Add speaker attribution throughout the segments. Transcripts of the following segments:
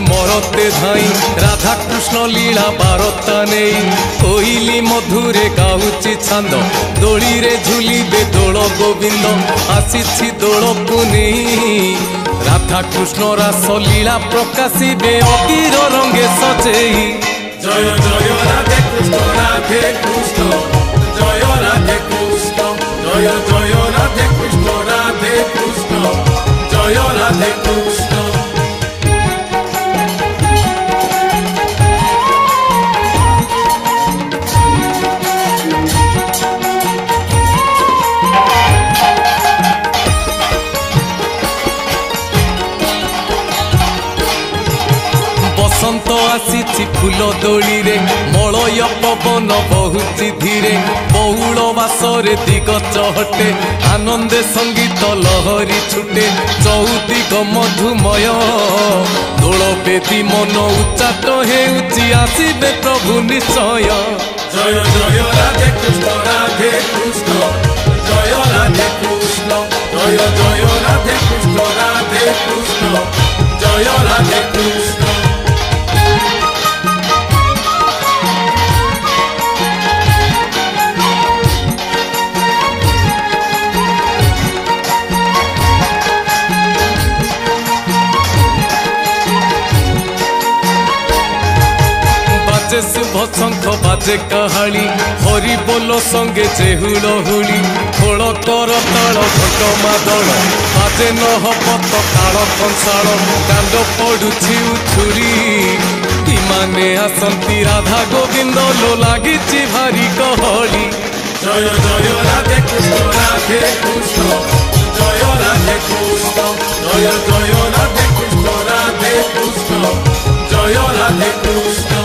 Speaker 1: मरते धाई राधा कृष्ण लीला बारता नहीं कोइली मधुरे गाउची छांद दोली रे झुलिबे दोल गोविंद आसी दोल पुनी राधा कृष्ण रास लीला प्रकाशिबे अबीर रंगे सजेई जय जय राधे कृष्ण जय राधे कृष्ण जय जय राधे कृष्ण जय राधे कृष्ण। बसंत आसी फूल दोली रे मलय पवन बहुची धीरे बहुल बासरे दिग चहटे आनंदे संगीत लहरी छुटे चौदिग मधुमय दोल बेदी मन उच्चाट हेउची आसीबे प्रभु निश्चय जय जय राधे कृष्ण जय राधे कृष्ण जय जय राधे कृष्ण जय राधे कृष्ण। बाजे शुभ शंख बाजे कहाली हरि बोल संगे चेहुल हुली खोल कर ताल घट मादल बाजे नहपत काल कंसाल दांड पड़ुछि उछुरी इमाने आसंती राधा गोविंद लो लागिछि भारी कहली जय जय राधे कृष्ण जय राधे कृष्ण जय जय राधे कृष्ण जय राधे कृष्ण।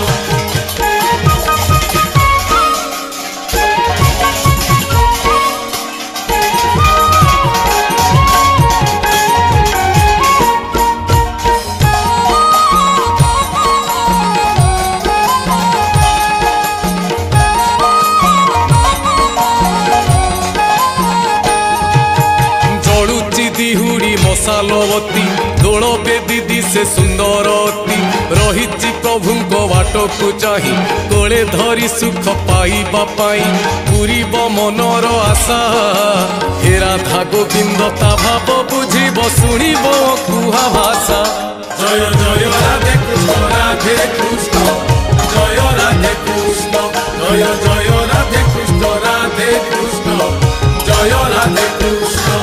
Speaker 1: दिहुड़ी मसालवती दोल बेदी दिशे सुंदरती रही प्रभु बाट को चाही कोले धरी सुख पाइबा पाई पूरीब मनर आशा हे राधा गोविंद ता भाव बुझीब शुणिब कुहा भाषा जय जय राधे कृष्ण जय राधे कृष्ण जय जय राधे कृष्ण जय राधे कृष्ण।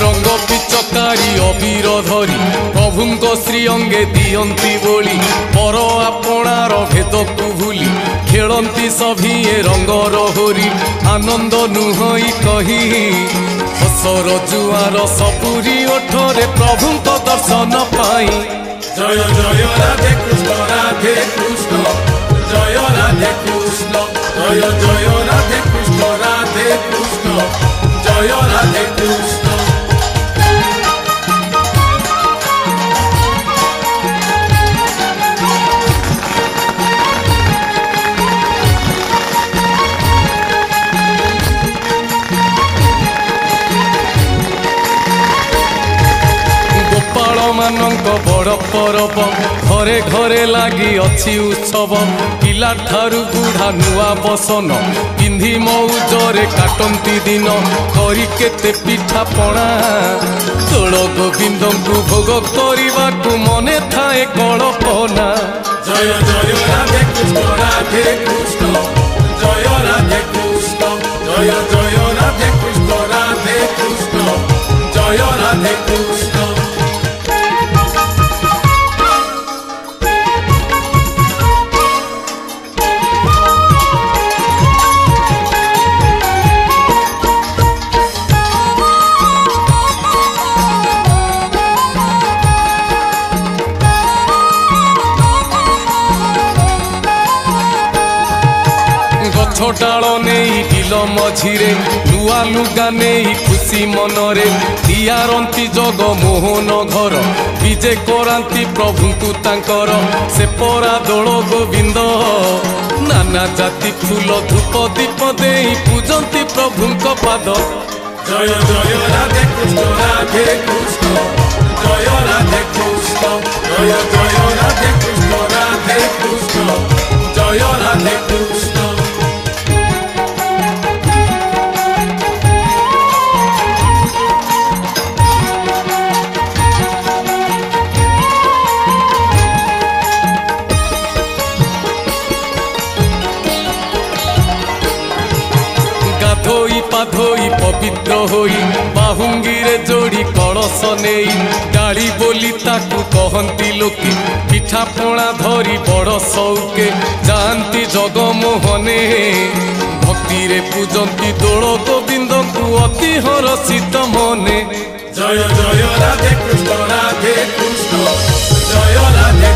Speaker 1: रंग पिचकारी अबीर धरी प्रभुंक श्री अंगे दियंती बोली पर आपणार भेद को भूली खेलती सभिए रंगर होरी आनंद नुहई कही हसर जुआर सबुरी ओठरे प्रभु दर्शन पाई।
Speaker 2: जय जय राधे कृष्ण जय राधे कृष्ण जय जय राधे कृष्ण जय राधे कृष्ण।
Speaker 1: मानक बड़ परब घरे घरे लगी अच्छी उत्सव पिला ठारू बुढ़ा नुआ बसन पिंधि मौजरे काटती दिन करी केते पिठा पणा तोड़ गोविंद को भोग करने को मने थाए कल्पना।
Speaker 2: जय जय राधे कृष्ण जय राधे कृष्ण जय जय राधे कृष्ण जय राधे कृष्ण।
Speaker 1: डाल नहीं बिल मझिरे नुआ लुगा नहीं खुशी मनरे दियारंती जग मोहन घर विजे करांती प्रभु को तांकर से परा दोल गोविंद नाना जाति फूल धूप दीप दे पूजंती प्रभु पाद।
Speaker 2: जय जय राधे कृष्ण जय राधे कृष्ण जय जय राधे कृष्ण जय राधे कृष्ण।
Speaker 1: धोई पाधोई पवित्र होई बाहुंगीरे जोड़ी कलश नहीं डाली बोली ताकू कहती लोके पिठा पणा धरी बड़ सौके जाती जगमोहने भक्ति रे पूजंती दोल गोविंद को अति हरषित मने।
Speaker 2: जय जय राधे कृष्ण जय राधे